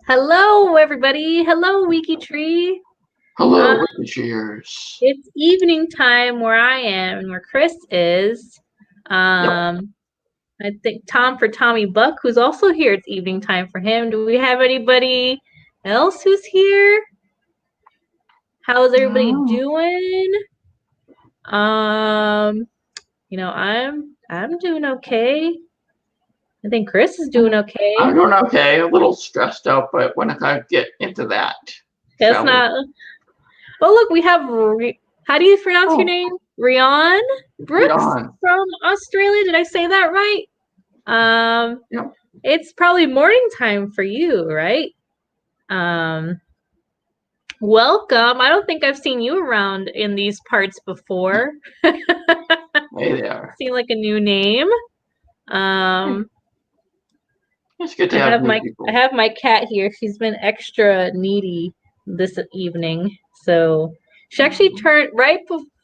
Hello, everybody. Hello, WikiTree. Hello, cheers. It's evening time where I am and where Chris is. Yep. I think Tom for Tommy Buck, who's also here. It's evening time for him. Do we have anybody else who's here? How's everybody doing? I'm doing okay. I think Chris is doing okay. I'm doing okay. A little stressed out, but when I get into that. That's not. Oh, look, we have. How do you pronounce your name? Rion Brooks from Australia. Did I say that right? Yep. It's probably morning time for you, right? Welcome. I don't think I've seen you around in these parts before. Hey there. Seem like a new name. It's good to have new people. I have my cat here. She's been extra needy this evening, so she actually turned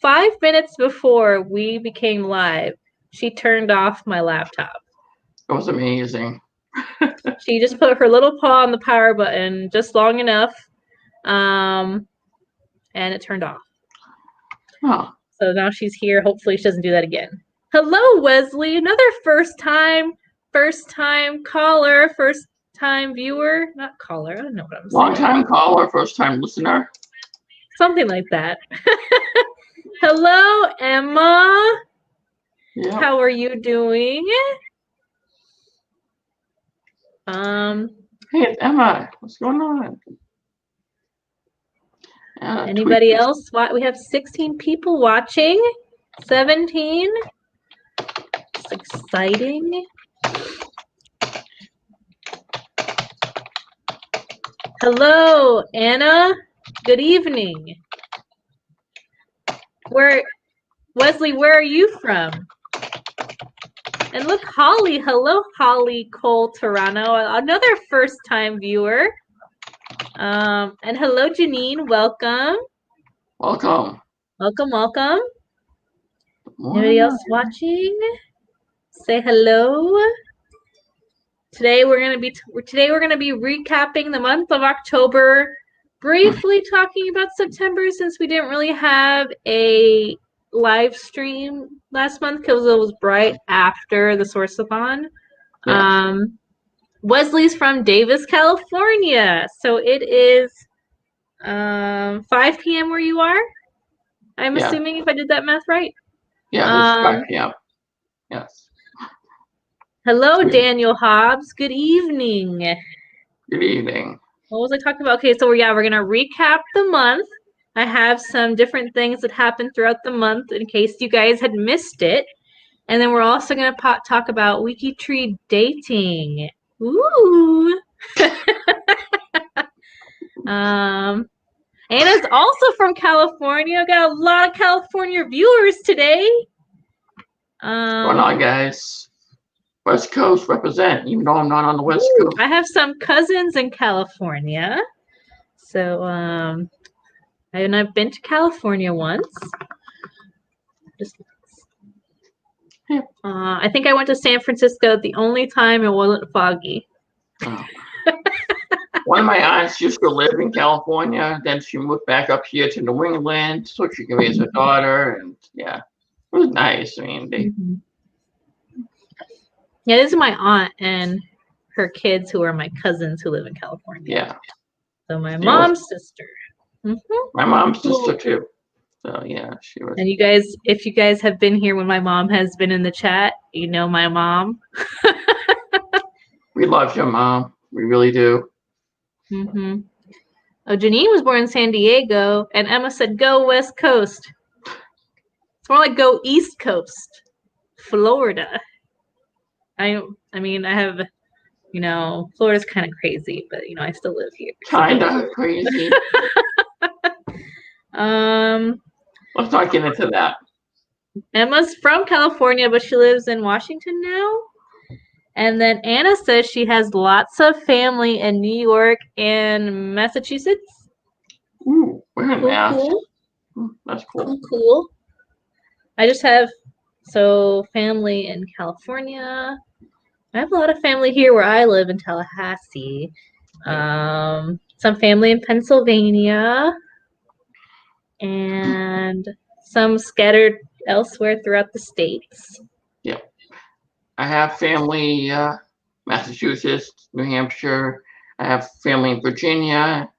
5 minutes before we became live. She turned off my laptop. It was amazing. She just put her little paw on the power button just long enough, and it turned off. Huh. So now she's here. Hopefully she doesn't do that again. Hello, Wesley. Another first time caller, first time viewer. Not caller. I don't know what I'm saying. Long time caller, first time listener. Something like that. Hello, Emma. Yep. How are you doing? Hey, Emma. What's going on? Anybody else? We have 16 people watching. 17. It's exciting. Hello, Anna. Good evening. Wesley, where are you from? And look, Holly. Hello, Holly Cole Toronto, another first-time viewer. And hello, Janine. Welcome. Welcome. Welcome. Anybody else watching? Say hello. Today we're gonna be recapping the month of October, briefly talking about September since we didn't really have a live stream last month because it was right after the Sourceathon. Yes. Wesley's from Davis, California, so it is 5 p.m. where you are. I'm assuming if I did that math right. Yeah, it's 5 p.m. Yes. Hello, Daniel Hobbs. Good evening. Good evening. What was I talking about? Okay, so we're gonna recap the month. I have some different things that happened throughout the month in case you guys had missed it. And then we're also gonna talk about WikiTree dating. Ooh. Anna's also from California. I got a lot of California viewers today. What's going on, guys? West Coast represent, even though I'm not on the West Coast. I have some cousins in California. So, and I've been to California once. I think I went to San Francisco the only time it wasn't foggy. Oh. One of my aunts used to live in California. Then she moved back up here to New England so she could raise her daughter. And yeah, it was nice. I mean, Yeah, this is my aunt and her kids who are my cousins who live in California. Yeah. So my mom's sister. My mom's sister too. So yeah, she was. And you guys, if you guys have been here when my mom has been in the chat, you know my mom. We love your mom. We really do. Oh, Janine was born in San Diego, and Emma said, "Go West Coast." It's more like go East Coast, Florida. I mean, I have, Florida's kind of crazy, but I still live here. Kind of crazy. Let's not get into that. Emma's from California, but she lives in Washington now. And then Anna says she has lots of family in New York and Massachusetts. Ooh, we're in Mass. Cool. That's cool. Cool. I just have family in California. I have a lot of family here where I live in Tallahassee. Some family in Pennsylvania, and some scattered elsewhere throughout the states. Yeah. I have family Massachusetts, New Hampshire. I have family in Virginia,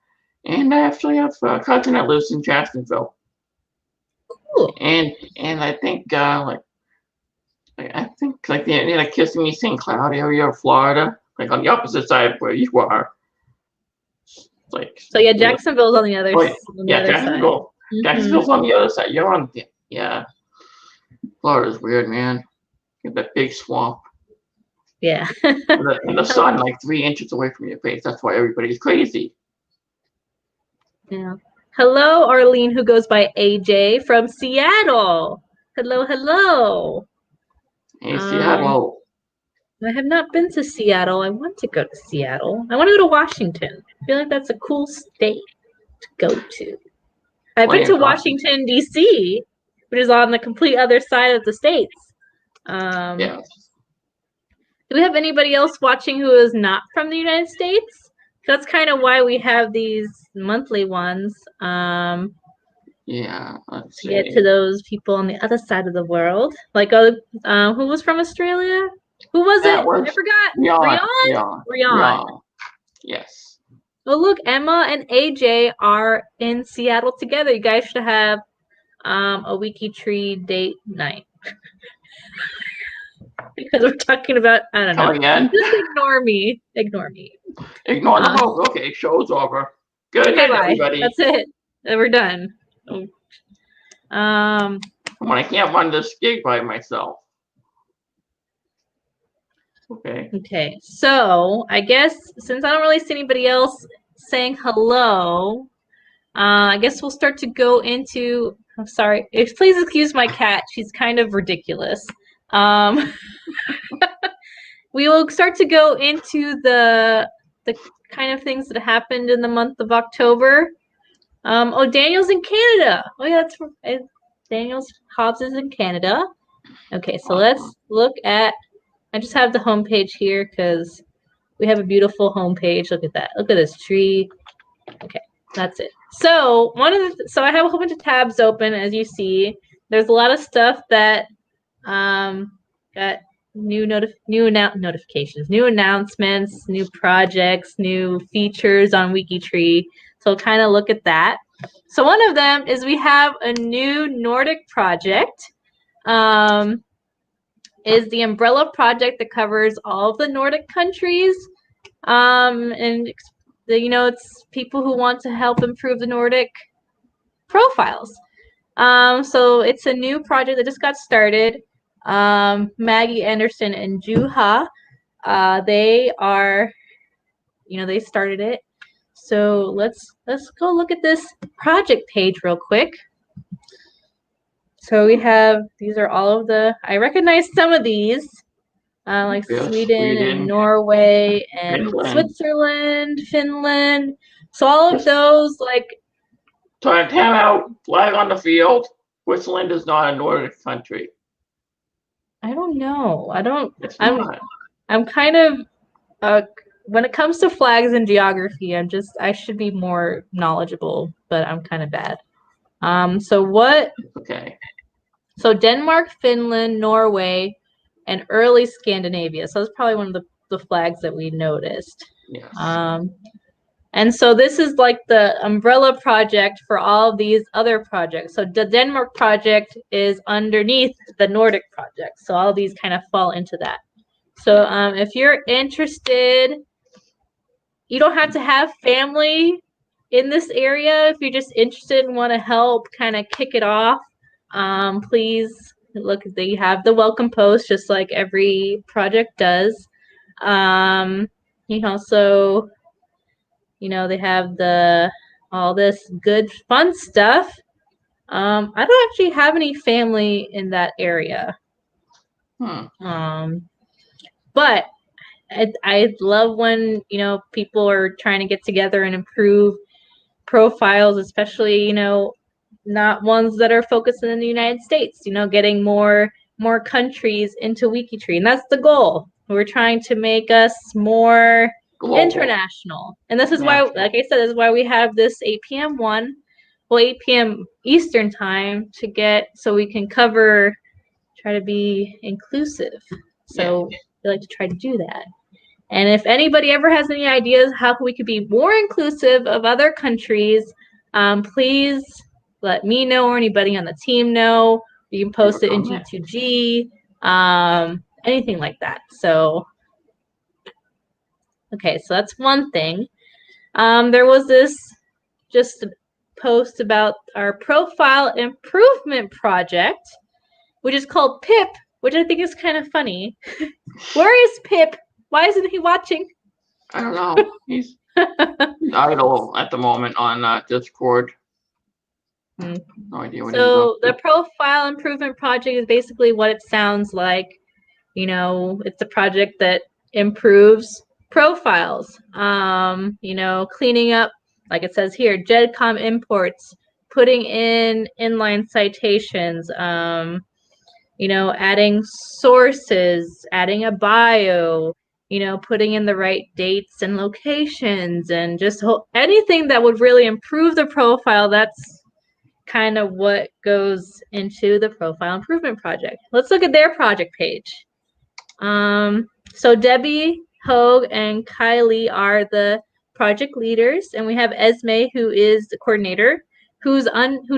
and I actually have a cousin that lives in Jacksonville. Cool. And I think like the Kissimmee, St. Cloud area of Florida, like on the opposite side of where you are. Like so yeah, Jacksonville's on the other, other Jacksonville. Side. Jacksonville's on the other side. You're on Florida's weird, man. You have that big swamp. Yeah. and the sun like 3 inches away from your face. That's why everybody's crazy. Yeah. Hello, Arlene, who goes by AJ from Seattle. Hello. Hey, Seattle. I have not been to Seattle. I want to go to Seattle. I want to go to Washington. I feel like that's a cool state to go to. I've been to Washington, D.C., which is on the complete other side of the states. Yeah. Do we have anybody else watching who is not from the United States? That's kind of why we have these monthly ones. Yeah. Let's to get to those people on the other side of the world. Like, who was from Australia? Who was it? I forgot. Rion. Yes. Oh, look, Emma and AJ are in Seattle together. You guys should have a WikiTree date night. Because we're talking about, I don't know. Again? Just ignore me. Ignore the vote. Okay, show's over. Good night, everybody. That's it. We're done. When I can't run this gig by myself. Okay. So I guess since I don't really see anybody else saying hello, I guess we'll start to go into. I'm sorry. Please excuse my cat. She's kind of ridiculous. We will start to go into the kind of things that happened in the month of October. Daniel's in Canada. Oh yeah, that's Daniel's Hobbs is in Canada. Okay, so let's look at. I just have the homepage here because we have a beautiful homepage. Look at that. Look at this tree. Okay, that's it. So so I have a whole bunch of tabs open, as you see. There's a lot of stuff that got new notifications, new announcements, new projects, new features on WikiTree. So kind of look at that. So one of them is we have a new Nordic project. Is the umbrella project that covers all of the Nordic countries. And it's people who want to help improve the Nordic profiles. So it's a new project that just got started. Maggie Anderson and Juha, they are, they started it. So let's go look at this project page real quick. So we have, these are all of I recognize some of these, like Sweden and Norway and Switzerland, Finland. So all of those, like. Time out, flag on the field. Switzerland is not a Nordic country. I don't know. It's not. I'm kind of, when it comes to flags and geography, I should be more knowledgeable, but I'm kind of bad. Okay. So Denmark, Finland, Norway, and early Scandinavia. So that's probably one of the flags that we noticed. Yes. And so this is like the umbrella project for all of these other projects. So the Denmark project is underneath the Nordic project. So all of these kind of fall into that. So if you're interested, you don't have to have family in this area. If you're just interested and want to help kind of kick it off, please look. They have the welcome post, just like every project does. You can also, they have all this good fun stuff. I don't actually have any family in that area. But I love when, people are trying to get together and improve profiles, especially, not ones that are focused in the United States, getting more countries into WikiTree. And that's the goal. We're trying to make us more Global. International. And this is why, like I said, this is why we have this 8 p.m. one, well, 8 p.m. Eastern time to get, so we can cover, try to be inclusive. So we like to try to do that. And if anybody ever has any ideas how we could be more inclusive of other countries, please let me know or anybody on the team know. You can post it in G2G, anything like that. So, okay, so that's one thing. There was this just a post about our profile improvement project, which is called PIP, which I think is kind of funny. Where is Pip? Why isn't he watching? I don't know. He's idle at the moment on Discord. No idea what he's up to. So the profile improvement project is basically what it sounds like. You know, it's a project that improves profiles. You know, cleaning up, like it says here, GEDCOM imports, putting in inline citations, you know, adding sources, adding a bio, you know, putting in the right dates and locations, and just anything that would really improve the profile. That's kind of what goes into the profile improvement project. Let's look at their project page. So Debbie, Hogue, and Kylie are the project leaders, and we have Esme, who is the coordinator, who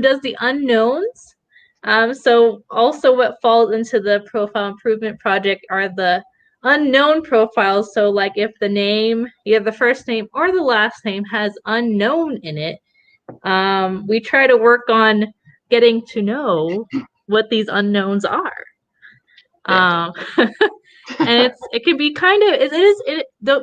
does the unknowns. So also what falls into the profile improvement project are the unknown profiles. So like if the name, either the first name or the last name, has unknown in it, we try to work on getting to know what these unknowns are. And it can be kind of,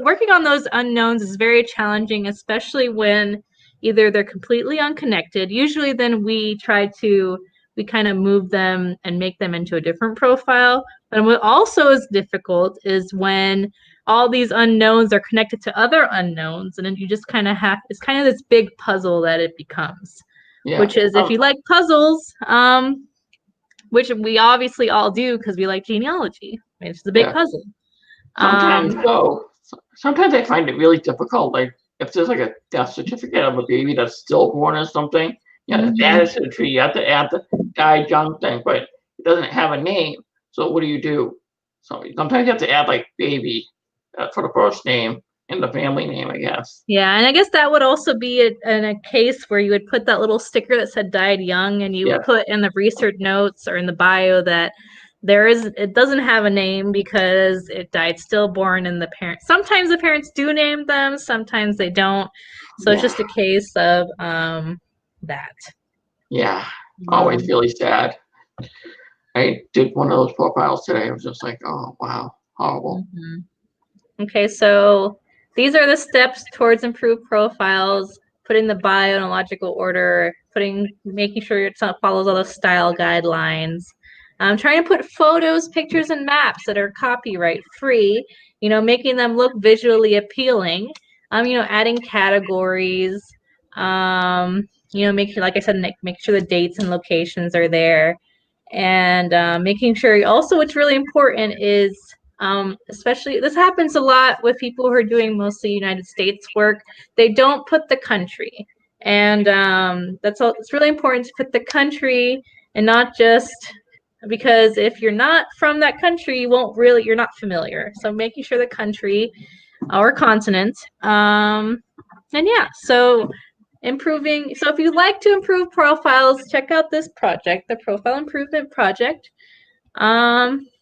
working on those unknowns is very challenging, especially when either they're completely unconnected. Usually then we kind of move them and make them into a different profile. But what also is difficult is when all these unknowns are connected to other unknowns, and then you just kind of it's kind of this big puzzle that it becomes. Which is, if you like puzzles, which we obviously all do because we like genealogy. It's the big puzzle. Sometimes I find it really difficult. Like if there's like a death certificate of a baby that's stillborn or something, you have to add it to the tree. You have to add the died young thing, but it doesn't have a name. So what do you do? So sometimes you have to add like baby for the first name and the family name, I guess. Yeah, and I guess that would also be in a case where you would put that little sticker that said died young, and you would put in the research notes or in the bio that it doesn't have a name because it died stillborn, and the parents, sometimes the parents do name them, sometimes they don't. So it's just a case of that. Yeah, always really sad. I did one of those profiles today. I was just like, oh, wow, horrible. Okay, so these are the steps towards improved profiles: putting the bio in a logical order, making sure it follows all the style guidelines, trying to put photos, pictures, and maps that are copyright free, you know, making them look visually appealing, you know, adding categories, you know, like I said, make sure the dates and locations are there, and making sure also what's really important is, especially this happens a lot with people who are doing mostly United States work, they don't put the country, and it's really important to put the country, and not just because if you're not from that country, you're not familiar. So making sure the country or continent, and yeah, so improving. So if you'd like to improve profiles, check out this project, the Profile Improvement Project.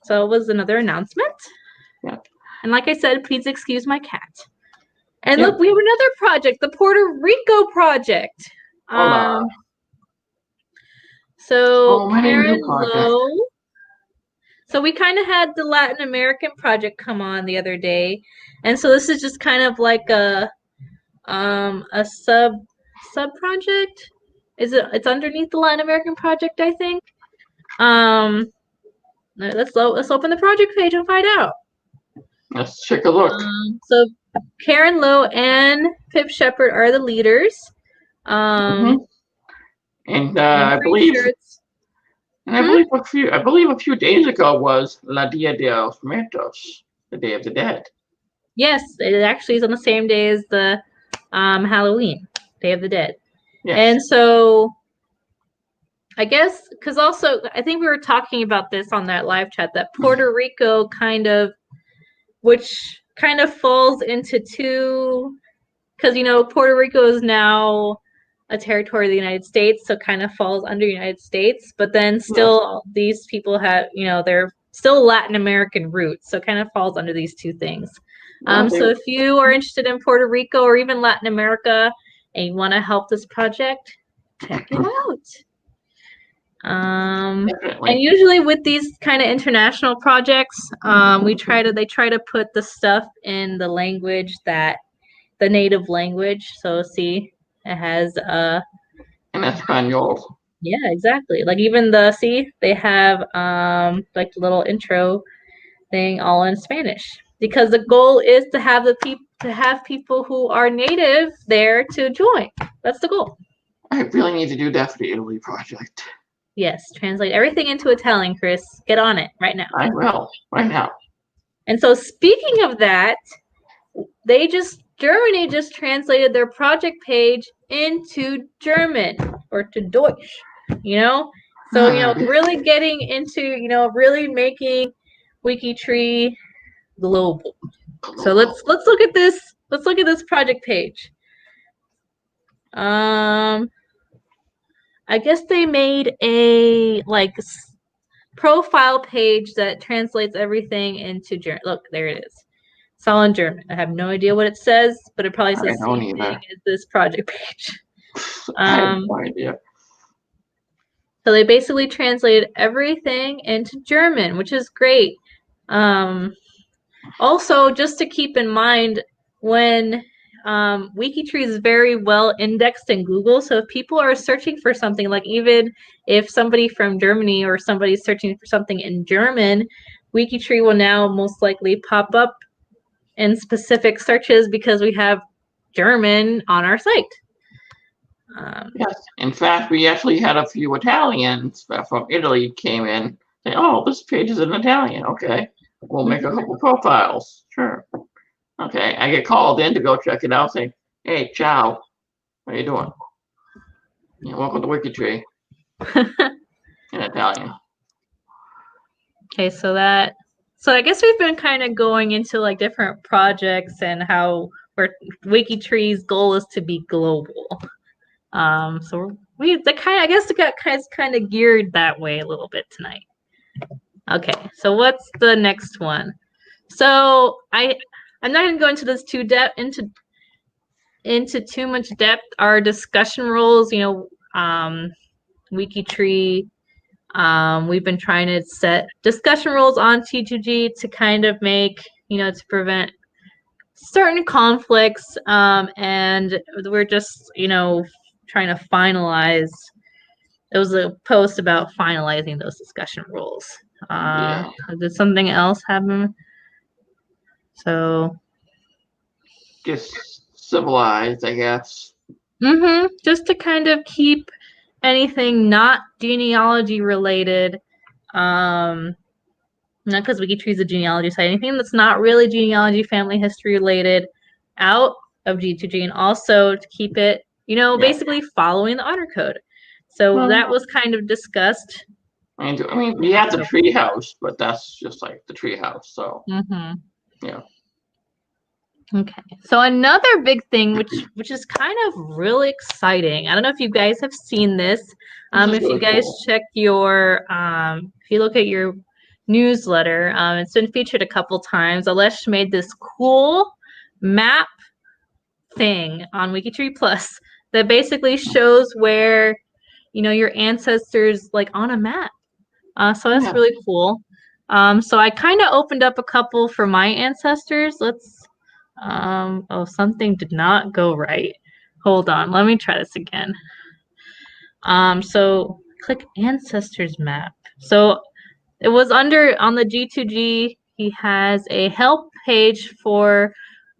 So it was another announcement. Yeah. And like I said, please excuse my cat. And look, we have another project, the Puerto Rico project. So Karen Lowe. So we kind of had the Latin American project come on the other day, and so this is just kind of like a sub project. It's underneath the Latin American project, I think. Let's open the project page and find out. Let's take a look. So Karen Lowe and Pip Shepard are the leaders. And I believe a few days ago was La Dia de los Muertos, the Day of the Dead. Yes, it actually is on the same day as the Halloween, Day of the Dead. Yes. And so I guess, because also, I think we were talking about this on that live chat, that Puerto Rico which kind of falls into two, because, Puerto Rico is now a territory of the United States, so kind of falls under United States, but then still these people have, they're still Latin American roots, so kind of falls under these two things. So if you are interested in Puerto Rico or even Latin America and you want to help this project, check it out. And usually with these kind of international projects, they try to put the stuff in the language the native language. So see, it has in Espanol. Yeah, exactly. Like even they have like the little intro thing all in Spanish, because the goal is to have people who are native there to join. That's the goal. I really need to do that for the Italy project. Yes, translate everything into Italian, Chris. Get on it right now. I will, right now. And so speaking of that, Germany just translated their project page into German, or to Deutsch, So, really getting into, really making WikiTree global. So let's look at this. Let's look at this project page. I guess they made a profile page that translates everything into German. Look, there it is. It's all in German. I have no idea what it says, but it probably says the same thing as this project page. I have no idea. So they basically translated everything into German, which is great. Also, just to keep in mind, when WikiTree is very well indexed in Google, so if people are searching for something, like even if somebody from Germany or somebody's searching for something in German, WikiTree will now most likely pop up in specific searches because we have German on our site. Yes, in fact, we actually had a few Italians from Italy came in saying, "Oh, this page is in Italian. Okay, we'll make a couple profiles. Sure. Okay." I get called in to go check it out, saying, "Hey, ciao, how you doing? Yeah, welcome to WikiTree." In Italian. Okay, so I guess we've been kind of going into like different projects and where WikiTree's goal is to be global. So I guess it got kind of geared that way a little bit tonight. Okay, so what's the next one? So I'm not going to go into this into too much depth. Our discussion rules, WikiTree. We've been trying to set discussion rules on T2G to kind of make, to prevent certain conflicts. And we're just, trying to finalize. It was a post about finalizing those discussion rules. Did something else happen? So just civilized, I guess. Just to kind of keep anything not genealogy related, not because WikiTree is a genealogy site, anything that's not really genealogy, family history related, out of G2G, and also to keep it, basically following the honor code. So that was kind of discussed. I mean, we have the treehouse, but that's just like the treehouse. So yeah. Okay, so another big thing, which is kind of really exciting. I don't know if you guys have seen this. If you guys check your, if you look at your newsletter, it's been featured a couple times. Alesh made this cool map thing on WikiTree Plus that basically shows where, your ancestors like on a map. So that's really cool. So I kind of opened up a couple for my ancestors. Something did not go right. Hold on, let me try this again. So click Ancestors Map. So it was on the G2G. He has a help page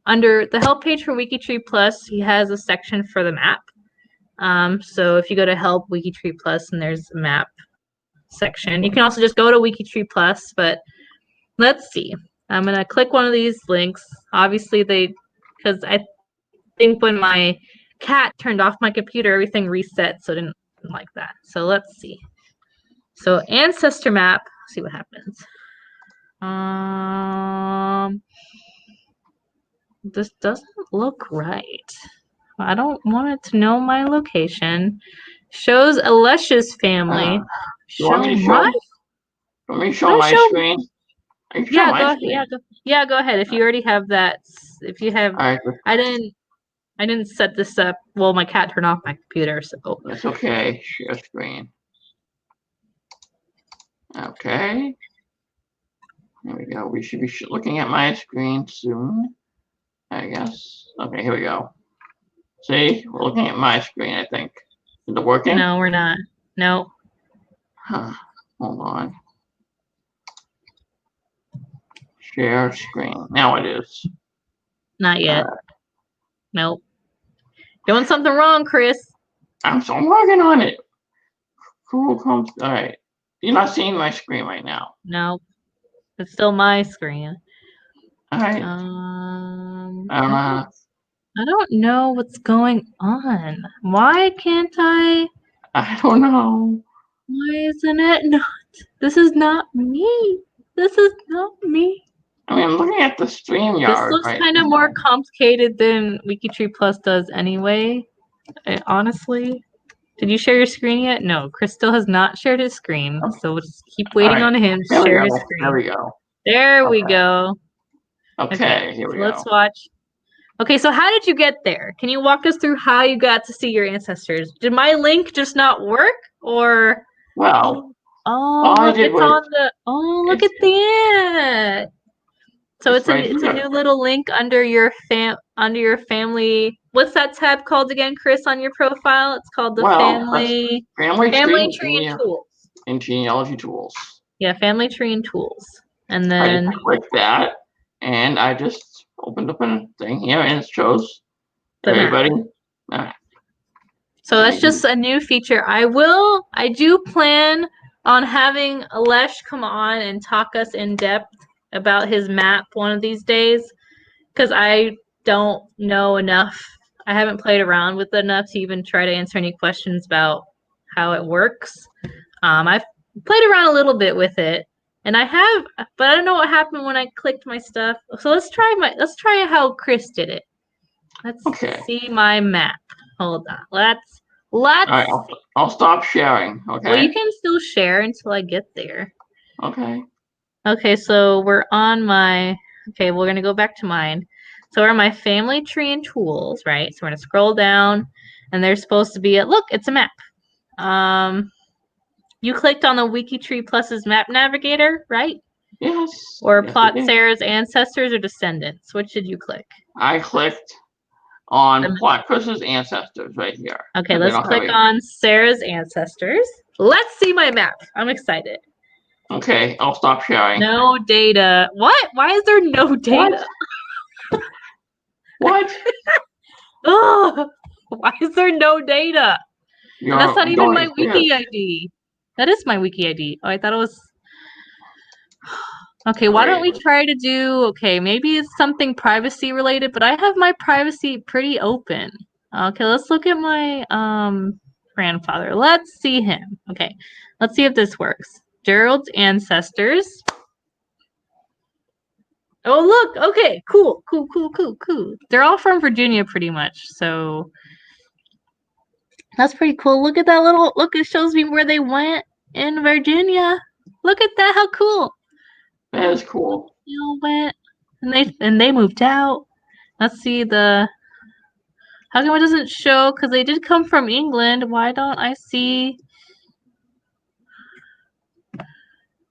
under the help page for WikiTree Plus. He has a section for the map. So if you go to Help WikiTree Plus, and there's a map section. You can also just go to WikiTree Plus, but let's see. I'm gonna click one of these links. Obviously, because I think when my cat turned off my computer, everything reset, so it didn't like that. So let's see. So Ancestor Map. See what happens. This doesn't look right. I don't want it to know my location. Shows Alesha's family. You want me to my? Want me to show my screen? Yeah, go ahead. If you already have that, if you have, all right. I didn't set this up. Well, my cat turned off my computer, so that's okay. Share screen. Okay. There we go. We should be looking at my screen soon, I guess. Okay, here we go. See, we're looking at my screen, I think. Is it working? No, we're not. No. Huh. Hold on. Share screen. Now it is. Not yet. Nope. Doing something wrong, Chris. I'm working on it. Cool comes. All right. You're not seeing my screen right now. No. It's still my screen. All right. I don't know what's going on. Why can't I? I don't know. Why isn't it not? This is not me. This is not me. I mean, I'm looking at the StreamYard. This looks kind of more complicated than WikiTree Plus does anyway. Honestly. Did you share your screen yet? No, Chris still has not shared his screen. So we'll just keep waiting on him to share his screen. There we go. There we go. Okay, here we go. Let's watch. Okay, so how did you get there? Can you walk us through how you got to see your ancestors? Did my link just not work, or? Well, look, it's on the. Oh, look at that! So it's a new little link under your family. What's that tab called again, Chris? On your profile, it's called the family tree and tools. And genealogy tools. Yeah, family tree and tools, and then I click that, and I just opened up a thing here, and it shows everybody. So that's just a new feature. I do plan on having Alesh come on and talk us in depth about his map one of these days, because I don't know enough. I haven't played around with it enough to even try to answer any questions about how it works. I've played around a little bit with it, and I have, but I don't know what happened when I clicked my stuff. So let's try how Chris did it. Let's see my map. Hold on. Let's. All right, I'll stop sharing. Okay. Well, you can still share until I get there. Okay. Okay, so we're on my. Okay, we're gonna go back to mine. So we're on my family tree and tools, right? So we're gonna scroll down, and there's supposed to be look. It's a map. You clicked on the WikiTree Plus's map navigator, right? Yes. Or plot Sarah's ancestors or descendants. Which did you click? I clicked on plot Chris's ancestors right here. Okay, let's click on Sarah's ancestors. Let's see my map. I'm excited. Okay, I'll stop sharing. No data. What? Why is there no data? What? Oh, why is there no data? That's not even my wiki ID. That is my wiki ID. Oh, I thought it was. Okay, why don't we try to do, maybe it's something privacy related, but I have my privacy pretty open. Okay, let's look at my grandfather. Let's see him. Okay, let's see if this works. Gerald's ancestors. Oh, look. Okay, cool. They're all from Virginia pretty much, so that's pretty cool. Look at that look, it shows me where they went in Virginia. Look at that, how cool. That is cool. You went and they moved out. Let's see how come it doesn't show? Because they did come from England. Why don't I see?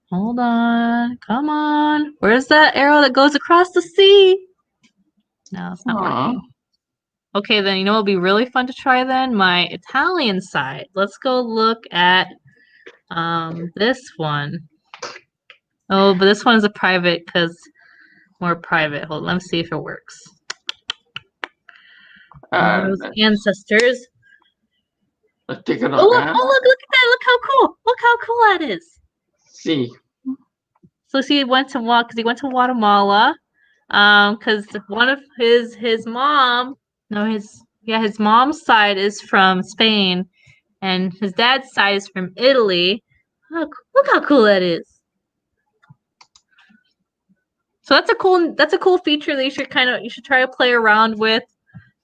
Hold on. Come on. Where's that arrow that goes across the sea? No, it's not working. Okay, then you know it'll be really fun to try then? My Italian side. Let's go look at this one. Oh, but this one is a private because more private. Hold on, let me see if it works. Ancestors. Let's take it look at that. Look how cool. Look how cool that is. See. So he went to Guatemala, because one of his mom, no, his mom's side is from Spain, and his dad's side is from Italy. Look how cool that is. So that's a cool feature that you should try to play around with.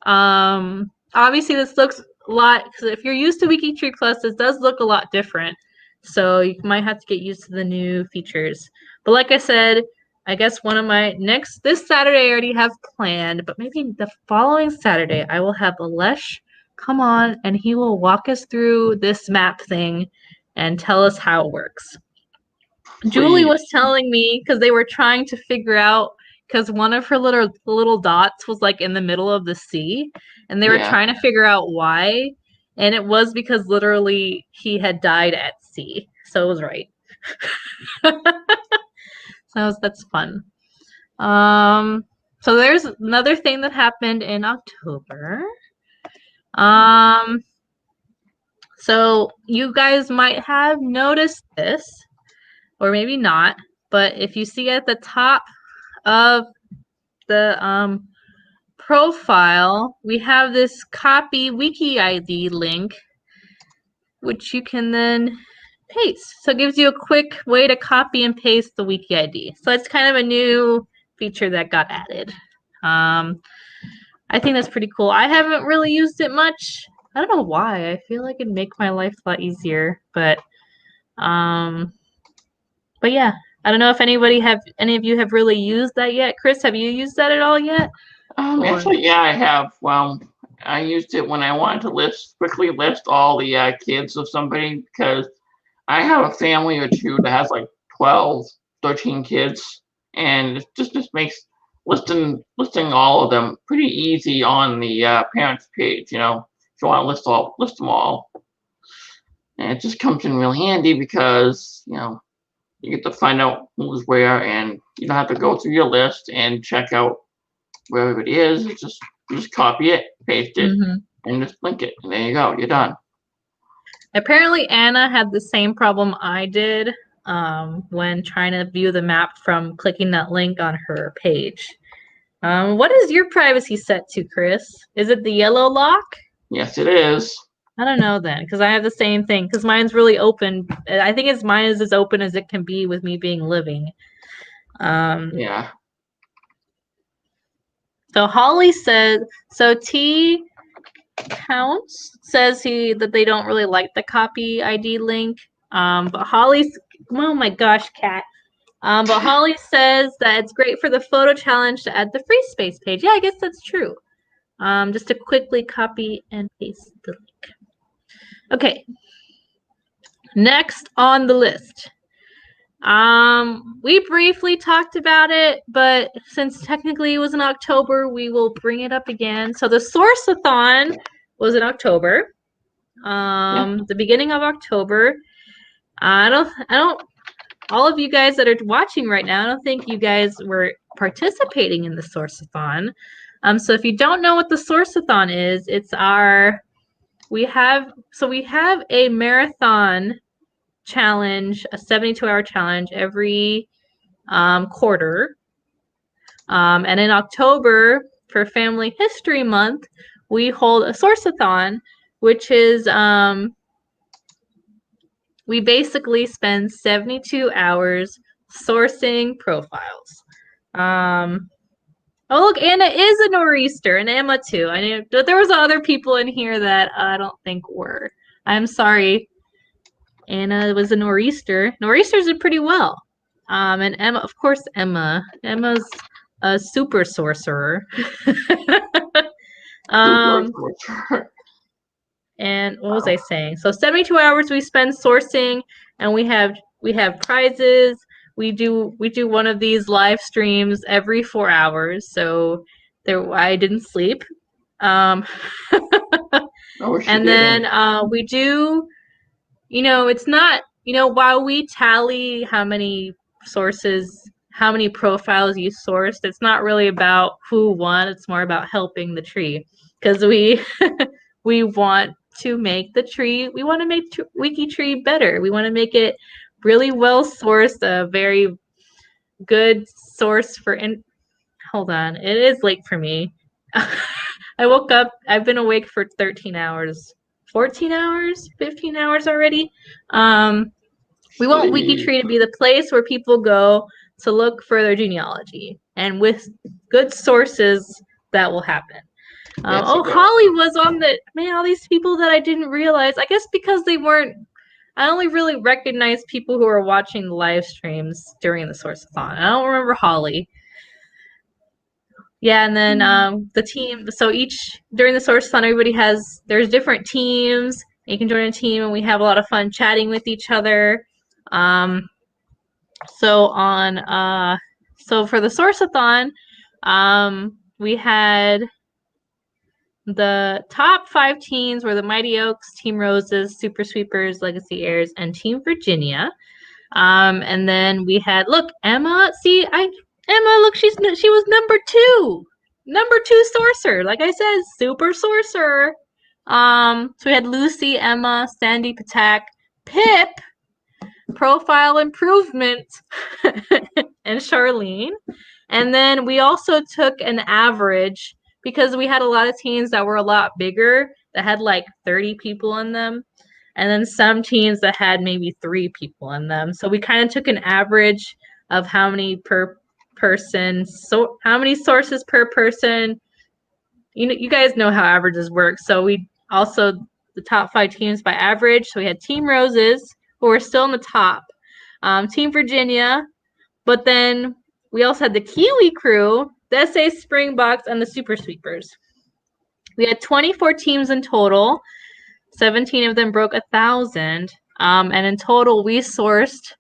Obviously this looks a lot, because if you're used to WikiTree Plus, this does look a lot different. So you might have to get used to the new features. But like I said, I guess one of my this Saturday I already have planned, but maybe the following Saturday I will have Alesh come on and he will walk us through this map thing and tell us how it works. Julie was telling me, because they were trying to figure out, because one of her little dots was like in the middle of the sea, and they were trying to figure out why, and it was because literally he had died at sea, so it was right. So that's fun. So there's another thing that happened in October. So you guys might have noticed this, or maybe not, but if you see at the top of the profile, we have this copy wiki ID link, which you can then paste. So it gives you a quick way to copy and paste the wiki ID. So it's kind of a new feature that got added. I think that's pretty cool. I haven't really used it much. I don't know why. I feel like it'd make my life a lot easier, but yeah, I don't know if any of you have really used that yet. Chris, have you used that at all yet? Actually, yeah, I have. Well, I used it when I wanted to quickly list all the kids of somebody, because I have a family or two that has like 12, 13 kids, and it just makes listing all of them pretty easy on the parents page. You know, if you want to list them all, and it just comes in real handy, because you get to find out who's where, and you don't have to go through your list and check out where everybody is. You just copy it, paste it, and just link it, and there you go. You're done. Apparently, Anna had the same problem I did when trying to view the map from clicking that link on her page. What is your privacy set to, Chris? Is it the yellow lock? Yes, it is. I don't know then, because I have the same thing, because mine's really open. I think mine is as open as it can be with me being living. Yeah. So Holly said, so T Counts says that they don't really like the copy ID link. But Holly's, oh my gosh, cat. But Holly says that it's great for the photo challenge to add the free space page. Yeah, I guess that's true. Just to quickly copy and paste the link. Okay. Next on the list. We briefly talked about it, but since technically it was in October, we will bring it up again. So the Source-a-thon was in October. The beginning of October. I don't all of you guys that are watching right now, I don't think you guys were participating in the Source-a-thon. So if you don't know what the Source-a-thon is, it's we have a marathon challenge, a 72-hour challenge every quarter. And in October, for Family History Month, we hold a Source-a-thon, which is we basically spend 72 hours sourcing profiles. Oh, look, Anna is a nor'easter, and Emma too. I know there was other people in here that I don't think were. I'm sorry. Anna was a nor'easter. Nor'easters did pretty well. And Emma, of course, Emma's a super sorcerer. And what was I saying? So 72 hours we spend sourcing, and we have prizes. We do one of these live streams every 4 hours. So I didn't sleep. And then we do, it's not, while we tally how many profiles you sourced, it's not really about who won. It's more about helping the tree, because we want to make the tree. We want to make WikiTree better. We want to make it really well sourced, very good source for hold on, it is late for me. I woke up, I've been awake for 13 hours, 14 hours, 15 hours already. We want WikiTree to be the place where people go to look for their genealogy, and with good sources that will happen. Holly was on all these people that I didn't realize, I guess because they weren't, I only really recognized people who were watching the live streams during the Source-a-thon. I don't remember Holly. Yeah, and then the team, so during the Source-a-thon, there's different teams. You can join a team, and we have a lot of fun chatting with each other. So for the Source-a-thon, we had the top 5 teams were the Mighty Oaks, Team Roses, Super Sweepers, Legacy Heirs, and Team Virginia. And then we had Emma. Look, she was number 2 sorcerer. Like I said, super sorcerer. So we had Lucy, Emma, Sandy, Patak, Pip, Profile Improvement, and Charlene. And then we also took an average because we had a lot of teams that were a lot bigger that had like 30 people in them, and then some teams that had maybe 3 people in them. So we kind of took an average of how many per person, so how many sources per person. You guys know how averages work. So we also the top 5 teams by average. So we had Team Roses, who were still in the top, Team Virginia, but then we also had the Kiwi crew, the SA Springboks, and the Super Sweepers. We had 24 teams in total. 17 of them broke 1,000. And in total, we sourced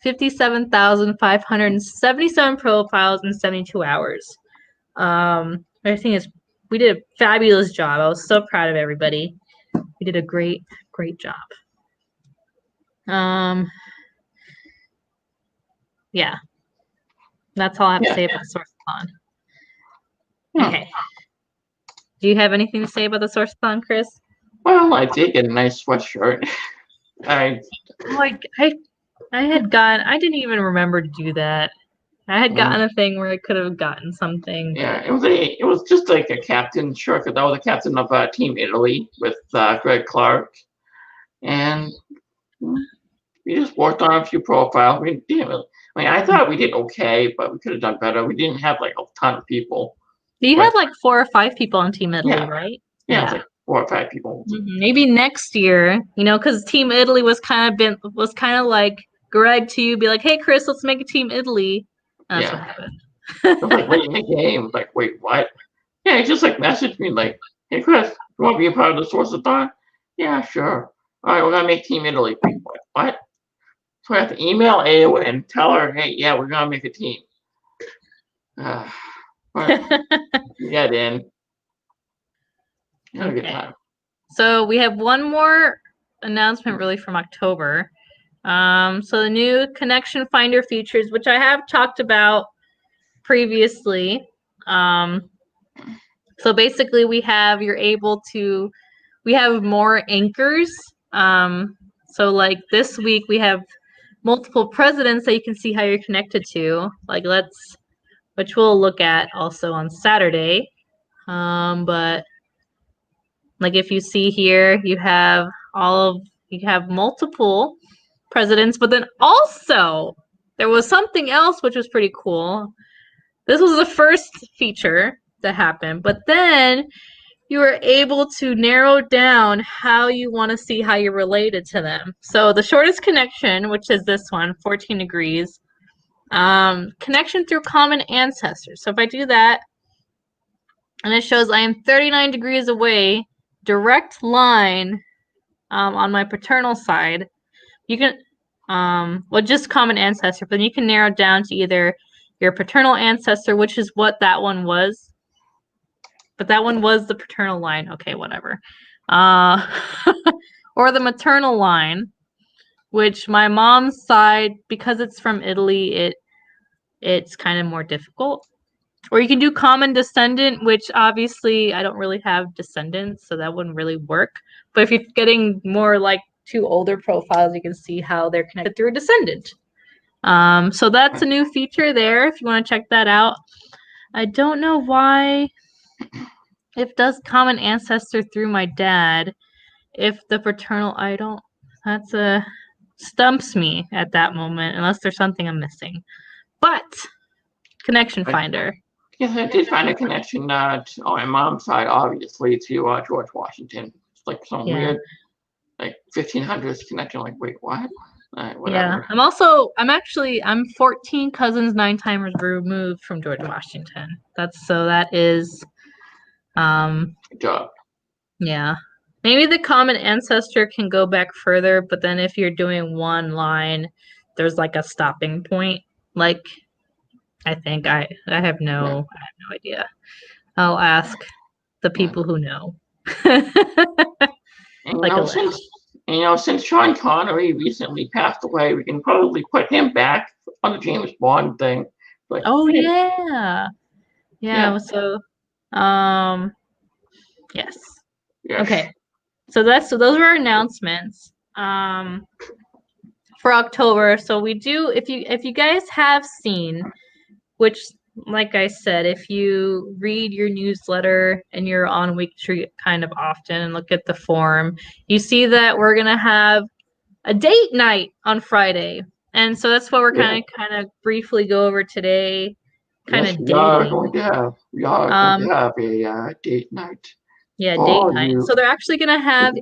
57,577 profiles in 72 hours. We did a fabulous job. I was so proud of everybody. We did a great, great job. Yeah. That's all I have to say about the Source-a-thon. Okay. Do you have anything to say about the Source-a-thon, Chris? Well, I did get a nice sweatshirt. I didn't even remember to do that. I had gotten a thing where I could have gotten something. Yeah, it was just like a captain shirt, because I was a captain of Team Italy with Greg Clark, and we just worked on a few profiles. We didn't really. I thought we did okay, but we could have done better. We didn't have like a ton of people. You had like 4 or 5 people on Team Italy, right? Yeah, it's like 4 or 5 people. Mm-hmm. Maybe next year, because Team Italy was kind of like Greg to you, be like, "Hey, Chris, let's make a Team Italy." That's what happened. I was like, wait, in the game. I was like, wait, what? Yeah, he just like messaged me like, "Hey, Chris, you want to be a part of the Source-a-thon?" Yeah, sure. All right, we're gonna make Team Italy. Wait, what? So I have to email Awa and tell her, "Hey, yeah, we're gonna make a team." Get in. Have a good time. So we have one more announcement really from October. So the new connection finder features, which I have talked about previously. So basically we have more anchors. So like this week we have multiple presidents that you can see how you're connected to. Which we'll look at also on Saturday. But like if you see here, you have multiple presidents, but then also there was something else which was pretty cool. This was the first feature that happened, but then you were able to narrow down how you want to see how you're related to them. So the shortest connection, which is this one, 14 degrees, connection through common ancestors. So if I do that, and it shows I am 39 degrees away, direct line on my paternal side. You can, just common ancestor, but then you can narrow down to either your paternal ancestor, which is what that one was. But that one was the paternal line. Okay, whatever. Or the maternal line, which my mom's side, because it's from Italy, it's kind of more difficult. Or you can do common descendant, which obviously I don't really have descendants, so that wouldn't really work. But if you're getting more like 2 older profiles, you can see how they're connected through a descendant. So that's a new feature there if you want to check that out. I don't know why it does common ancestor through my dad if the paternal I don't that's a stumps me at that moment unless there's something I'm missing. But connection finder. Yes, I did find a connection on my mom's side, obviously, to George Washington. It's like some weird, like 1500s connection. Like, wait, what? Whatever. Yeah, I'm 14 cousins, 9 timers removed from George Washington. That is, Good job. yeah. Maybe the common ancestor can go back further, but then if you're doing one line, there's like a stopping point. Like, I think I have no idea. I'll ask the people who know. And since Sean Connery recently passed away, we can probably put him back on the James Bond thing. Like, yeah. So, yes. Okay. So those are our announcements. For October. So we do if you guys have seen, which like I said, if you read your newsletter and you're on WikiTree kind of often and look at the forum, you see that we're gonna have a date night on Friday. And so that's what we're kind of briefly go over today. Dating. We are going to have a date night. Yeah, date night. So they're actually gonna have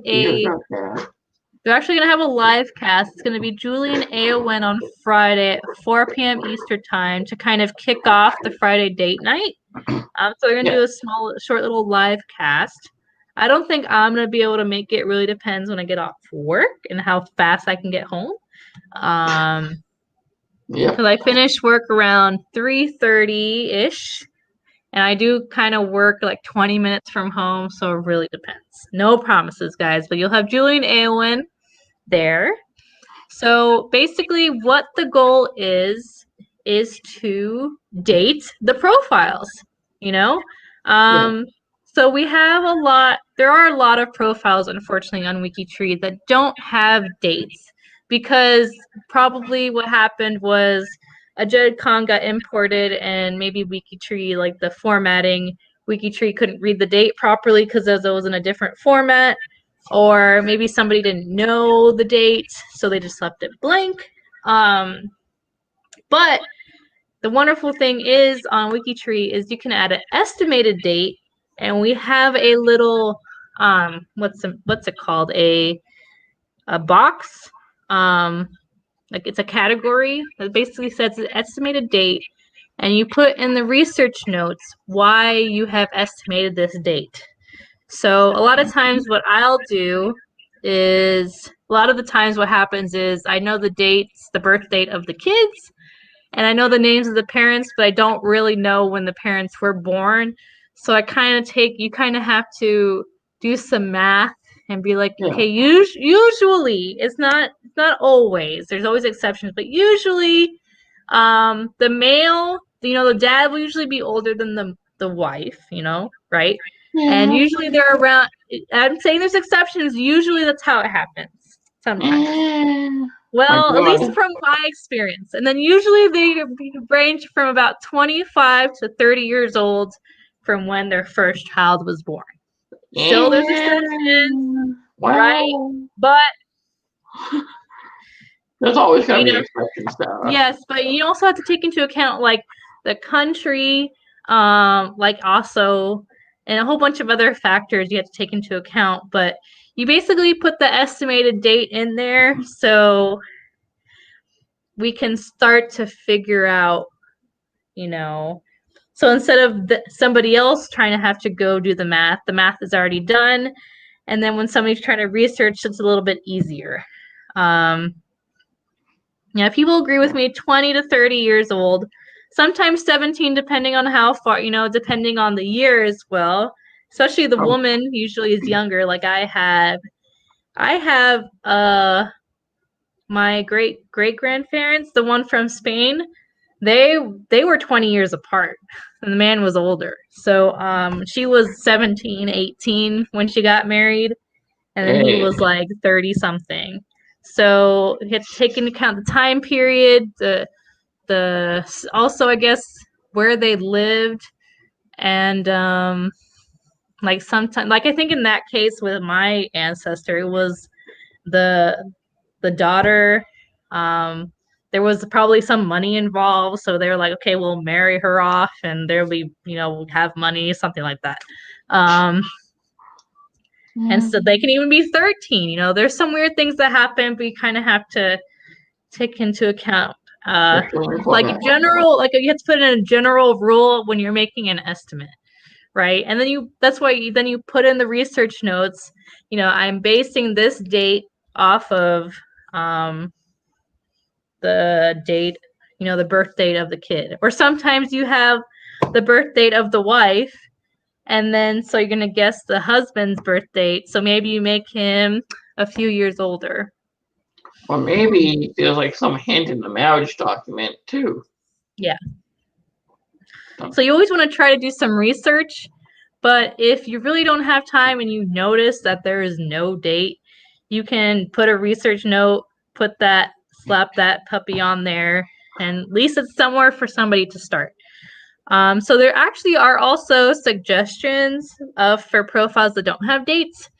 They're actually going to have a live cast. It's going to be Julie and Aowen on Friday at 4 p.m. Eastern time to kind of kick off the Friday date night. So they're going to do a short little live cast. I don't think I'm going to be able to make it. It really depends when I get off work and how fast I can get home. Because I finish work around 3:30-ish. And I do kind of work like 20 minutes from home, so it really depends. No promises, guys, but you'll have Julie and Aowen there. So basically what the goal is to date the profiles, So we have there are a lot of profiles, unfortunately, on WikiTree that don't have dates because probably what happened was a JedCon got imported and maybe WikiTree, like the formatting, WikiTree couldn't read the date properly because it was in a different format. Or maybe somebody didn't know the date, so they just left it blank. But the wonderful thing is on WikiTree is you can add an estimated date, and we have a little what's it called? A box. Like it's a category that basically says an estimated date, and you put in the research notes why you have estimated this date. So a lot of times what I'll do is what happens is I know the dates, the birth date of the kids, and I know the names of the parents, but I don't really know when the parents were born. So you kind of have to do some math and be like, okay, usually it's not always. There's always exceptions, but usually the male, the dad will usually be older than the wife, right? And usually they're around. I'm saying there's exceptions. Usually that's how it happens. Sometimes. Well, at least from my experience. And then usually they range from about 25 to 30 years old from when their first child was born. Still, there's exceptions, right? But there's always going to be exceptions, though. Yes, but you also have to take into account like the country, like also, and a whole bunch of other factors you have to take into account. But you basically put the estimated date in there so we can start to figure out, So instead of somebody else trying to have to go do the math is already done. And then when somebody's trying to research, it's a little bit easier. People agree with me, 20 to 30 years old, sometimes 17, depending on how far, depending on the year as well. Especially the woman usually is younger. Like I have my great grandparents, the one from Spain, they were 20 years apart and the man was older. So she was 17, 18 when she got married, and then he was like 30 something. So you have to take into account the time period, the also I guess where they lived, and like sometimes, like I think in that case with my ancestor, it was the daughter. There was probably some money involved, so they were like, okay, we'll marry her off, and there'll be, we'll have money, something like that. And so they can even be 13. There's some weird things that happen, but you kind of have to take into account like general, like you have to put in a general rule when you're making an estimate, right? And then that's why you put in the research notes. I'm basing this date off of the date, the birth date of the kid. Or sometimes you have the birth date of the wife, and then so you're gonna guess the husband's birth date. So maybe you make him a few years older. Or maybe there's like some hint in the marriage document too. Yeah. So you always want to try to do some research, but if you really don't have time and you notice that there is no date, you can put a research note, slap that puppy on there, and at least it's somewhere for somebody to start. So there actually are also suggestions for profiles that don't have dates.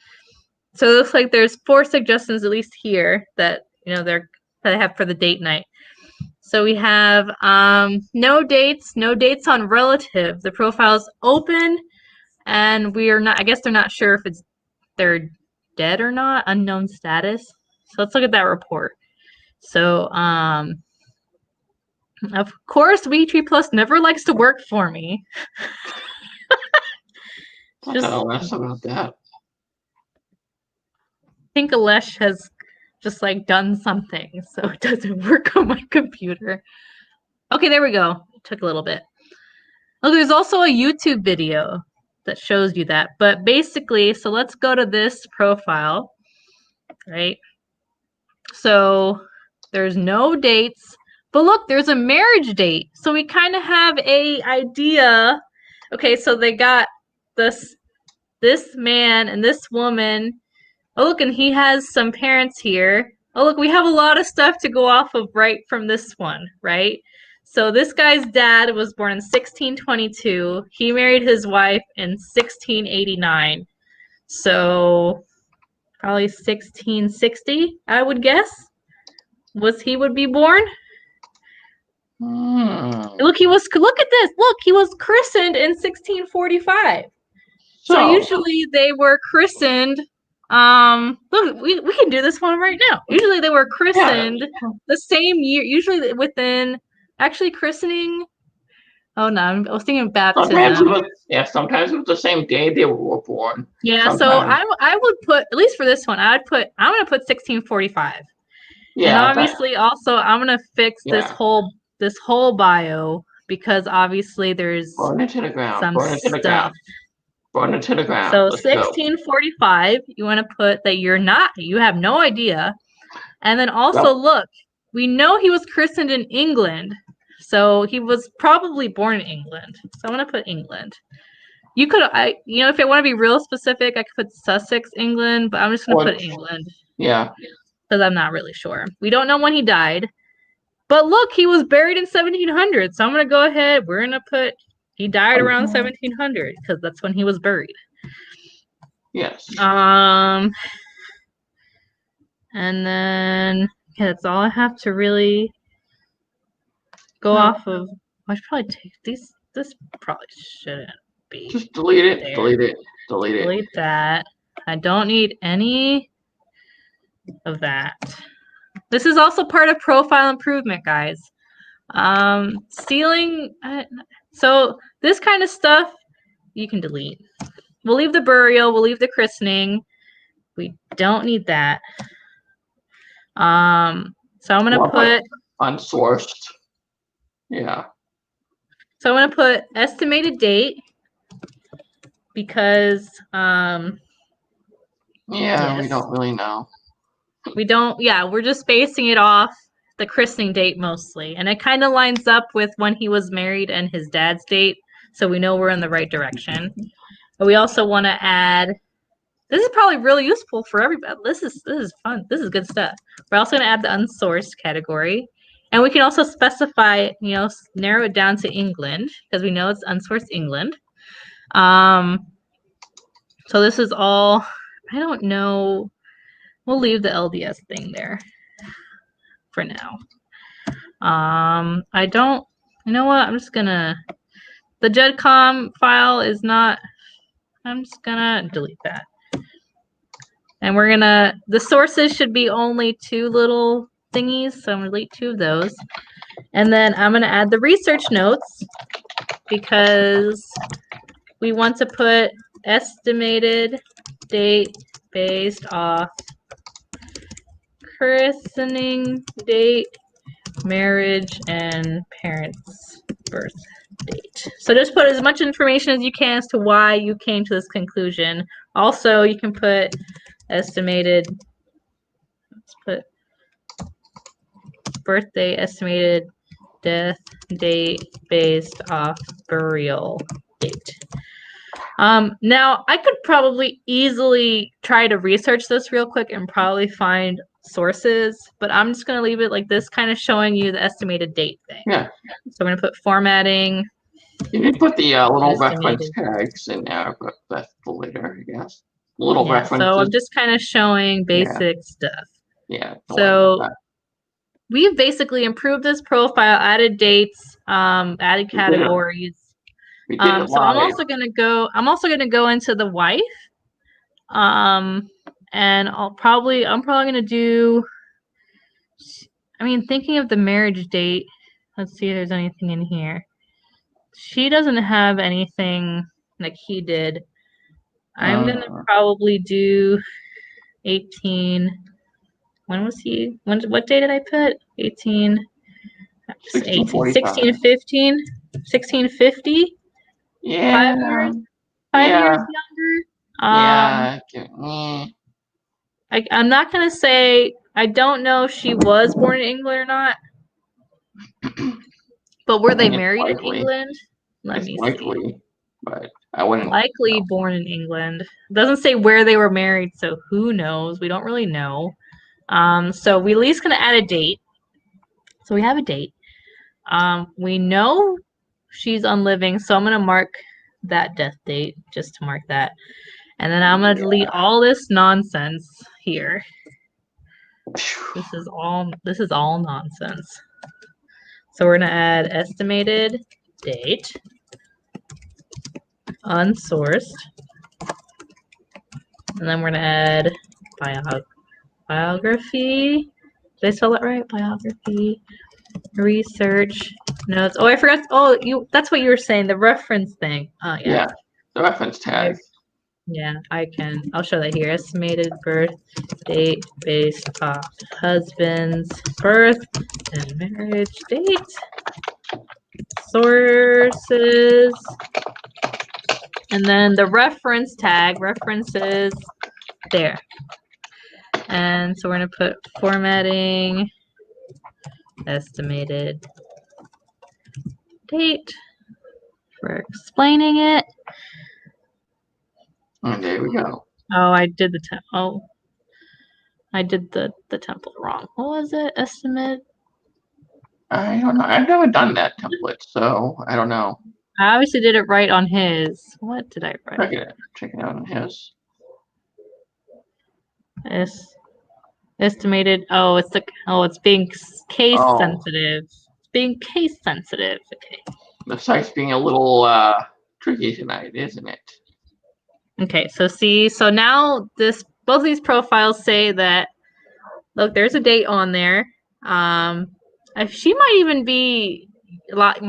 So it looks like there's 4 suggestions at least here that that I have for the date night. So we have no dates on relative. The profile's open, and we are not. I guess they're not sure if they're dead or not. Unknown status. So let's look at that report. So of course, WikiTree Plus never likes to work for me. I don't know about that. I think Alesh has just like done something, so it doesn't work on my computer. Okay, there we go. It took a little bit. Look, there's also a YouTube video that shows you that. But basically, so let's go to this profile, right? So there's no dates, but look, there's a marriage date. So we kind of have a idea. Okay, so they got this man and this woman. Oh, look, and he has some parents here. Oh, look, we have a lot of stuff to go off of right from this one, right? So this guy's dad was born in 1622. He married his wife in 1689. So probably 1660, I would guess, he would be born. Look at this. Look, he was christened in 1645. So usually they were christened. Look, we can do this one right now. Usually they were christened the same year, usually within christening. Oh no, I was thinking baptism. Sometimes it was the same day they were born. Yeah, sometimes. So I would put, at least for this one, I'm gonna put 1645. Yeah. And obviously also I'm gonna fix this whole bio, because obviously there's some stuff. Burn it to the ground. So 1645, you want to put that you have no idea. And then also look, we know he was christened in England. So he was probably born in England. So I'm going to put England. You could, if I want to be real specific, I could put Sussex, England, but I'm just going to put England. Yeah. Because I'm not really sure. We don't know when he died. But look, he was buried in 1700. So I'm going to go ahead. We're going to put he died around 1700 because that's when he was buried. Yes. And then that's all I have to really go off of. I should probably take these. This probably shouldn't be. Just delete it. Delete it. Delete it. Delete that. I don't need any of that. This is also part of profile improvement, guys. Stealing. So this kind of stuff you can delete. We'll leave the burial. We'll leave the christening. We don't need that. So I'm gonna put unsourced. Yeah. So I'm gonna put estimated date because yes. We don't really know. We don't. Yeah, we're just basing it off the christening date mostly, and it kind of lines up with when he was married and his dad's date, so we know we're in the right direction. But we also want to add This is probably really useful for everybody. This is fun. This is good stuff. We're also going to add the unsourced category. And we can also specify, narrow it down to England because we know it's unsourced England. So this is all, I don't know. We'll leave the LDS thing there for now. I don't, you know what? I'm just gonna, the GEDCOM file is not, I'm just gonna delete that. And we're gonna, the sources should be only 2 little thingies, so I'm gonna delete 2 of those. And then I'm gonna add the research notes because we want to put estimated date based off christening date, marriage, and parents' birth date. So just put as much information as you can as to why you came to this conclusion. Also, you can put estimated, let's put birthday, estimated death date based off burial date. Now, I could probably easily try to research this real quick and probably find sources, but I'm just going to leave it like this, kind of showing you the estimated date thing. Yeah. So I'm going to put formatting. You can put the little Estimated. reference tags in there, but that's for later, I guess. Little references. So I'm just kind of showing basic stuff. Yeah. So we've basically improved this profile, added dates, added categories. So I'm also gonna go into the wife. And I'm probably gonna do, thinking of the marriage date. Let's see if there's anything in here. She doesn't have anything like he did. I'm gonna probably do 18. When was he? What day did I put? 18. 1650. 1650. Yeah. 5 years younger. I'm not gonna say, I don't know if she was born in England or not. But were they married in England? Let me see. But I wouldn't. Likely born in England. It doesn't say where they were married, so who knows? We don't really know. So we at least gonna add a date. So we have a date. We know she's unliving, so I'm gonna mark that death date just to mark that. And then I'm gonna delete all this nonsense here. This is all nonsense. So we're gonna add estimated date, unsourced, and then we're gonna add biography. Did I spell that right? Biography, research notes. Oh, I forgot. Oh, that's what you were saying. The reference thing. Oh, yeah. Yeah, the reference tag. Yeah, I'll show that here. Estimated birth date based off husband's birth and marriage date. Sources. And then the reference tag, references there. And so we're going to put formatting, estimated date for explaining it. And there we go. Oh, I did the template wrong. What was it? Estimate? I don't know. I've never done that template, so I don't know. I obviously did it right on his. What did I write? Check it out on his. Estimated. Oh, it's being case sensitive. It's being case sensitive. Okay. The site's being a little tricky tonight, isn't it? Okay, so now both of these profiles say that, look, there's a date on there. She might even be a lot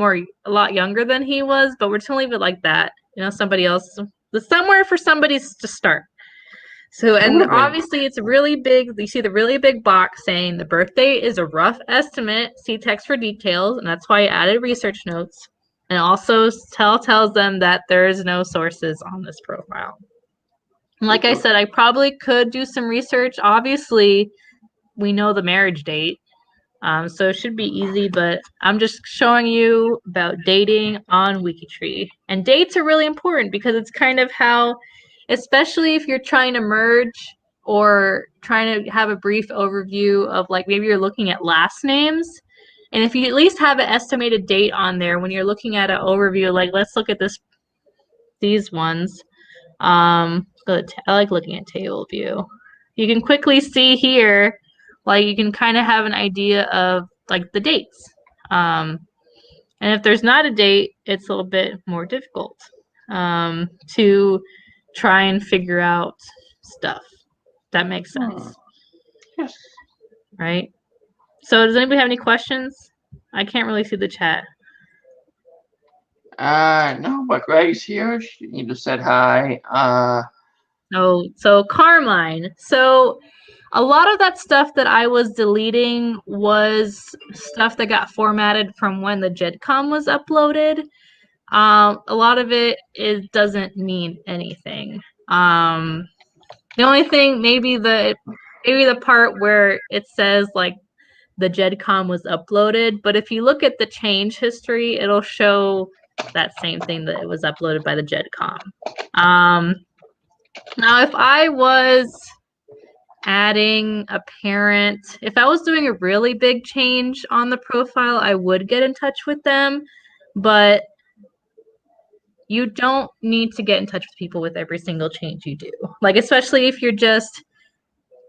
younger than he was, but we're just gonna leave it like that. Somebody else, somewhere for somebody to start. So, and obviously it's really big. You see the really big box saying the birthday is a rough estimate. See text for details, and that's why I added research notes. And also tells them that there is no sources on this profile. And like I said, I probably could do some research. Obviously, we know the marriage date, so it should be easy. But I'm just showing you about dating on WikiTree. And dates are really important because it's kind of how especially if you're trying to merge or trying to have a brief overview of like maybe you're looking at last names. And if you at least have an estimated date on there when you're looking at an overview, like let's look at these ones. I like looking at table view. You can quickly see here, like you can kind of have an idea of like the dates. And if there's not a date, it's a little bit more difficult to try and figure out stuff. That makes sense. Yes. Right? So does anybody have any questions? I can't really see the chat. No, but Greg's here. He just said hi. So Carmine. So a lot of that stuff that I was deleting was stuff that got formatted from when the GEDCOM was uploaded. A lot of it doesn't mean anything. The only thing, maybe the part where it says like the GEDCOM was uploaded, but if you look at the change history, it'll show that same thing that it was uploaded by the GEDCOM. Now, if I was adding a parent, if I was doing a really big change on the profile, I would get in touch with them, but you don't need to get in touch with people with every single change you do. Like, especially if you're just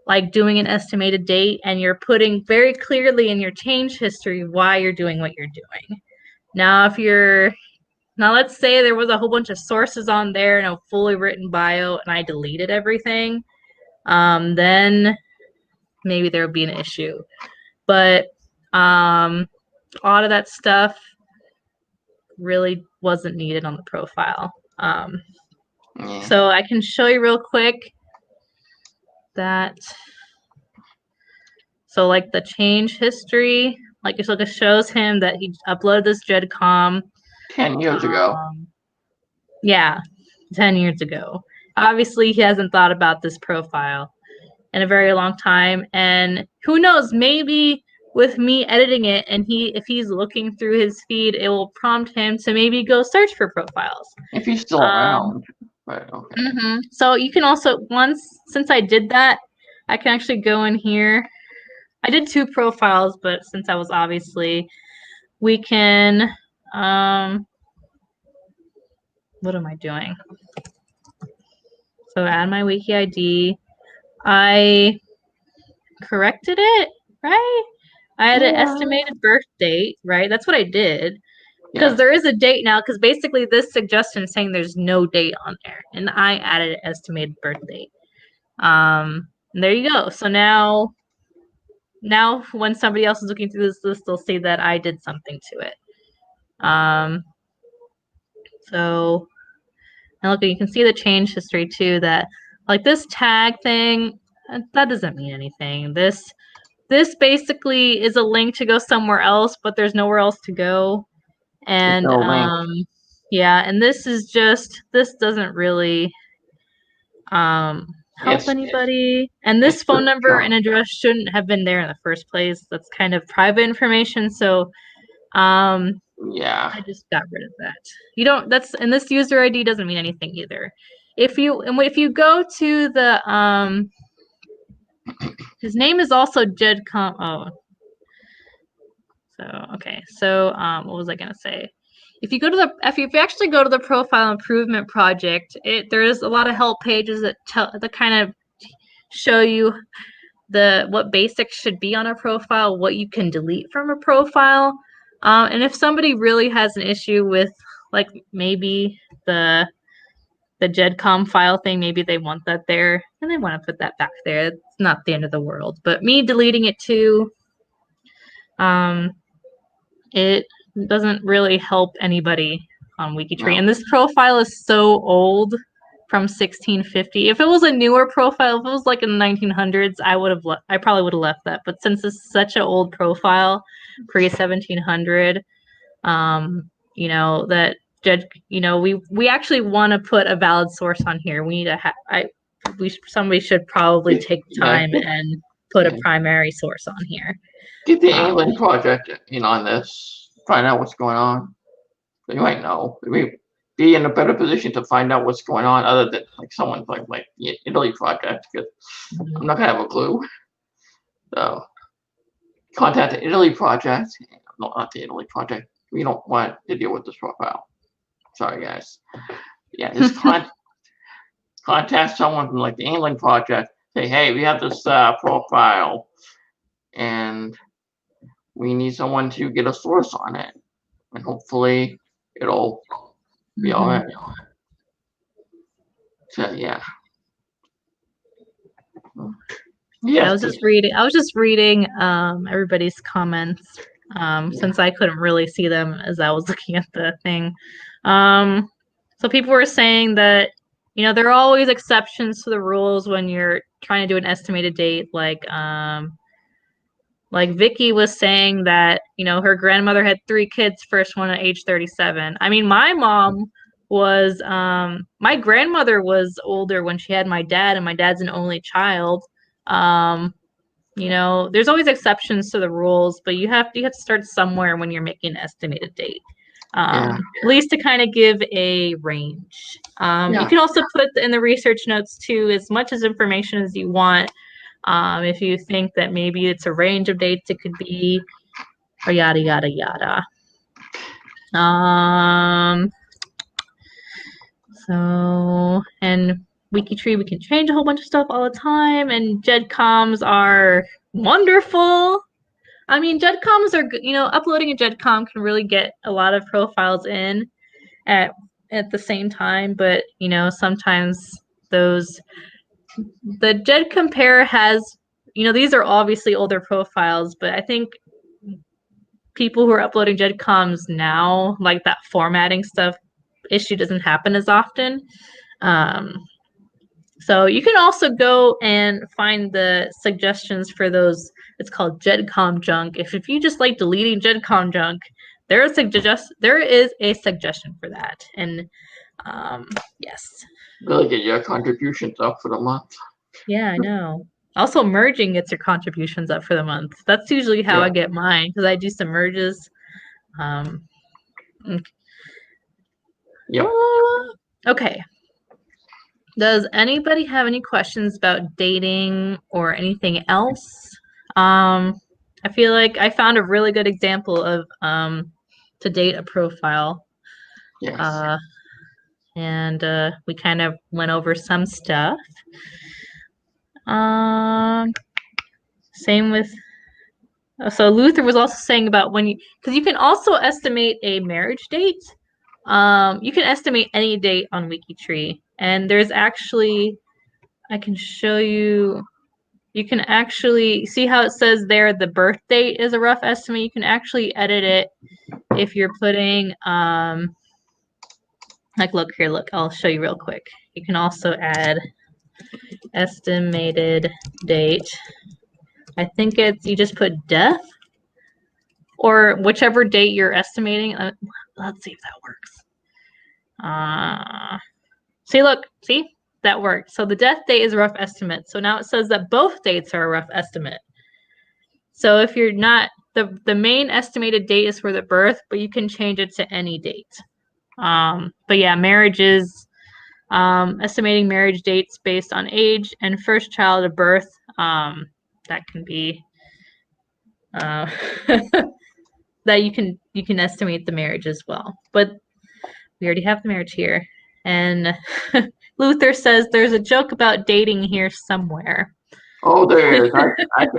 like doing an estimated date and you're putting very clearly in your change history why you're doing what you're doing. Now, let's say there was a whole bunch of sources on there and a fully written bio and I deleted everything, then maybe there would be an issue. But a lot of that stuff really wasn't needed on the profile. So I can show you real quick that. So like the change history, like it shows him that he uploaded this GEDCOM 10 years ago. Yeah, 10 years ago. Obviously, he hasn't thought about this profile in a very long time. And who knows, maybe with me editing it and if he's looking through his feed, it will prompt him to maybe go search for profiles. If he's still around. Right, okay. So you can also, since I did that, I can actually go in here. I did 2 profiles, but since I was we can, what am I doing? So add my wiki ID. I corrected it, right? I had an estimated birth date, right? That's what I did. Because there is a date now, because basically this suggestion is saying there's no date on there. And I added an estimated birth date. And there you go. So now when somebody else is looking through this list, they'll see that I did something to it. So and look, you can see the change history too, that like this tag thing, that doesn't mean anything. This basically is a link to go somewhere else, but there's nowhere else to go. And yeah, and this doesn't really help anybody. And this phone number and address shouldn't have been there in the first place. That's kind of private information. So I just got rid of that. And this user ID doesn't mean anything either. If you go to the his name is also GEDCOM. Oh. So okay. So what was I gonna say? If you actually go to the profile improvement project, there is a lot of help pages that kind of show you what basics should be on a profile, what you can delete from a profile. And if somebody really has an issue with like maybe the GEDCOM file thing, maybe they want that there and they want to put that back there. It's not the end of the world. But me deleting it too, it doesn't really help anybody on WikiTree. And this profile is so old, from 1650. If it was a newer profile, if it was like in the 1900s, I probably would have left that. But since it's such an old profile, pre-1700, that judge, we actually want to put a valid source on here. We need to somebody should probably take time and put a primary source on here. Get the England project in on this. Find out what's going on. You might know. be in a better position to find out what's going on, other than like someone like the Italy project, because I'm not gonna have a clue. So contact the Italy project. No, not the Italy project. We don't want to deal with this profile. Sorry, guys. Yeah, just contact someone from like the England project. Say, hey, we have this profile, and we need someone to get a source on it, and hopefully it'll be all right. So yeah. Yeah, I was just reading everybody's comments since I couldn't really see them as I was looking at the thing. So people were saying that, you know, there are always exceptions to the rules when you're trying to do an estimated date. Like Vicky was saying that, you know, her grandmother had 3 kids, first one at age 37. I mean, my mom was my grandmother was older when she had my dad, and my dad's an only child. You know, there's always exceptions to the rules, but you have to start somewhere when you're making an estimated date. At least to kind of give a range. You can also put in the research notes too as much as information as you want. If you think that maybe it's a range of dates, it could be, or yada yada yada. So, and WikiTree, we can change a whole bunch of stuff all the time, and GEDCOMs are wonderful. I mean, GEDCOMs are, you know, uploading a GEDCOM can really get a lot of profiles in at the same time, but, you know, sometimes the GEDCompare has, you know, these are obviously older profiles, but I think people who are uploading GEDCOMs now, like that formatting stuff issue doesn't happen as often. So you can also go and find the suggestions for those. It's called GEDCOM junk. If you just like deleting GEDCOM junk, there is a suggestion for that. And yes. Really get your contributions up for the month. Yeah, I know. Also, merging gets your contributions up for the month. That's usually how I get mine, because I do some merges. Okay. Does anybody have any questions about dating or anything else? I feel like I found a really good example of to date a profile. Yes. And we kind of went over some stuff. Same with. So Luther was also saying about because you can also estimate a marriage date. You can estimate any date on WikiTree, and there's actually, I can show you. You can actually see how it says there the birth date is a rough estimate. You can actually edit it if you're putting like look, I'll show you real quick. You can also add estimated date. I think you just put death or whichever date you're estimating. Let's see if that works. See, that worked. So the death date is a rough estimate. So now it says that both dates are a rough estimate. So if you're not, the main estimated date is for the birth, but you can change it to any date. But yeah, marriages, estimating marriage dates based on age and first child of birth. That can be that you can estimate the marriage as well. But we already have the marriage here. And Luther says there's a joke about dating here somewhere. Oh, there is. I've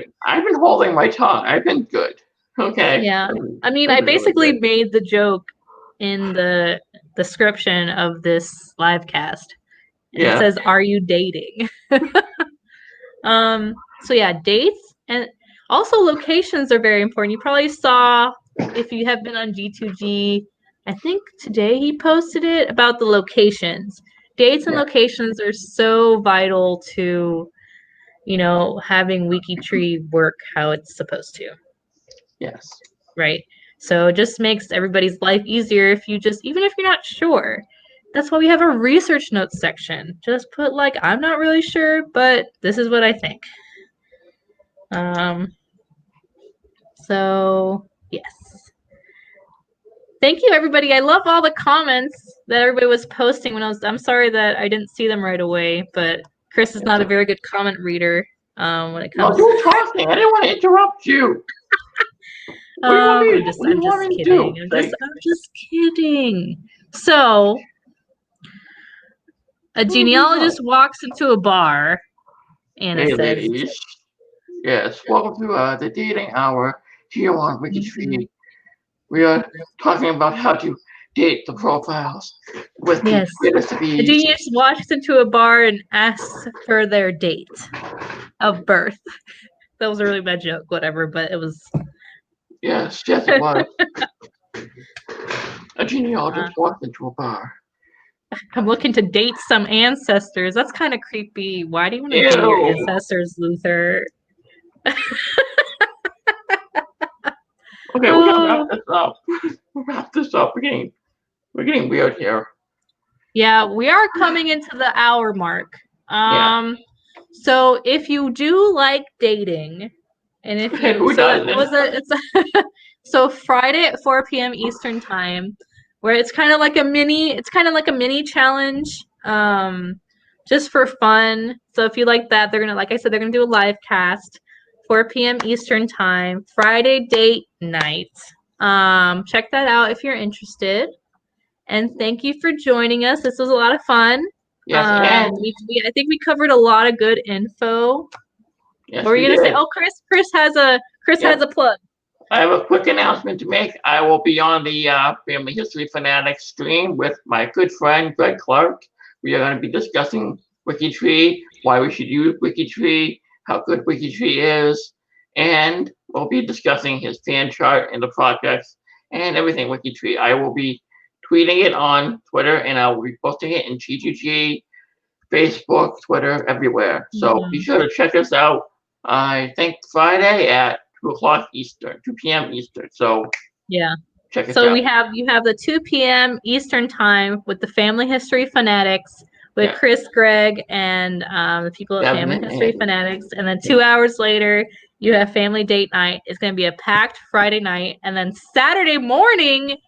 been holding my tongue. I've been good. Okay. Yeah. I mean, I basically made the joke in the description of this live cast. And it says, "Are you dating?" So yeah, dates and also locations are very important. You probably saw, if you have been on G2G, I think today he posted it about the locations. Dates and locations are so vital to, you know, having WikiTree work how it's supposed to. Yes. Right. So it just makes everybody's life easier if you even if you're not sure. That's why we have a research notes section. Just put like, I'm not really sure, but this is what I think. So yes. Thank you, everybody. I love all the comments that everybody was posting when I'm sorry that I didn't see them right away, but Chris is not a very good comment reader when it comes. No, you were talking. I didn't want to interrupt you. What do you want me to do? What do you want me to do? I'm just kidding. So, a genealogist walks into a bar, and it says, ladies. Yes, welcome to the dating hour here on WikiTree. We are talking about how to date the profiles with the greatest of ease. A genius walks into a bar and asks for their date of birth. That was a really bad joke, whatever, but it was. Yes, it was. A genealogist walked into a bar. I'm looking to date some ancestors. That's kind of creepy. Why do you want to date your ancestors, Luther? Okay, we're gonna wrap this up. Wrap this up. We're getting weird here. Yeah, we are coming into the hour mark. So if you do like dating, and if you so Friday at 4 p.m. Eastern time, where it's kind of like a mini challenge, just for fun. So if you like that, like I said, they're gonna do a live cast, 4 p.m. Eastern time, Friday date night. Check that out if you're interested. And thank you for joining us. This was a lot of fun. Yes, I think we covered a lot of good info. Yes, what were you gonna say? Oh, Chris has a plug. I have a quick announcement to make. I will be on the Family History Fanatics stream with my good friend Greg Clark. We are going to be discussing WikiTree, why we should use WikiTree, how good WikiTree is, and we'll be discussing his fan chart and the projects and everything WikiTree. I will be tweeting it on Twitter, and I will be posting it in G2G, Facebook, Twitter, everywhere. So be sure to check us out. I think Friday at 2 p.m. Eastern. So yeah, check us out. So you have the 2 p.m. Eastern time with the Family History Fanatics with Chris, Greg, and the people at Family History Fanatics, and then 2 hours later you have Family Date Night. It's going to be a packed Friday night, and then Saturday morning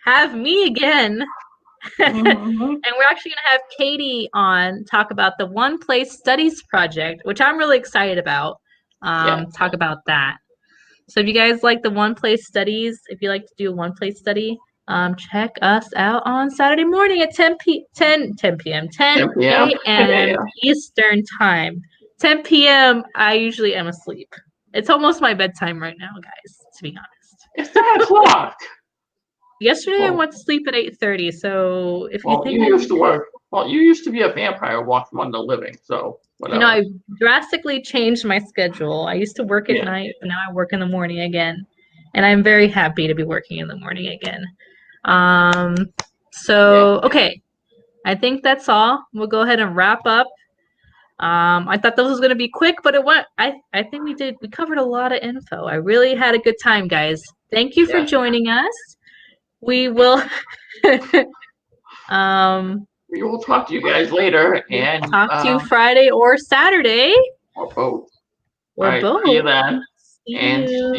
have me again. And we're actually going to have Katie on talk about the One Place Studies project, which I'm really excited about. Talk about that. So if you guys like the One Place Studies, if you like to do a One Place study, check us out on Saturday morning at 10 a.m. Eastern time. 10 p.m. I usually am asleep. It's almost my bedtime right now, guys, to be honest. It's 9 o'clock. Yesterday I went to sleep at 8:30. So if you think you used to work, you used to be a vampire walking on the living, so whatever. I drastically changed my schedule. I used to work at night, but now I work in the morning again, and I'm very happy to be working in the morning again. Okay, I think that's all. We'll go ahead and wrap up. I thought this was going to be quick, but it went. I think we covered a lot of info. I really had a good time, guys. Thank you for joining us. We will we will talk to you guys later and talk to you Friday or Saturday. Or both. Or both. See you then. See you.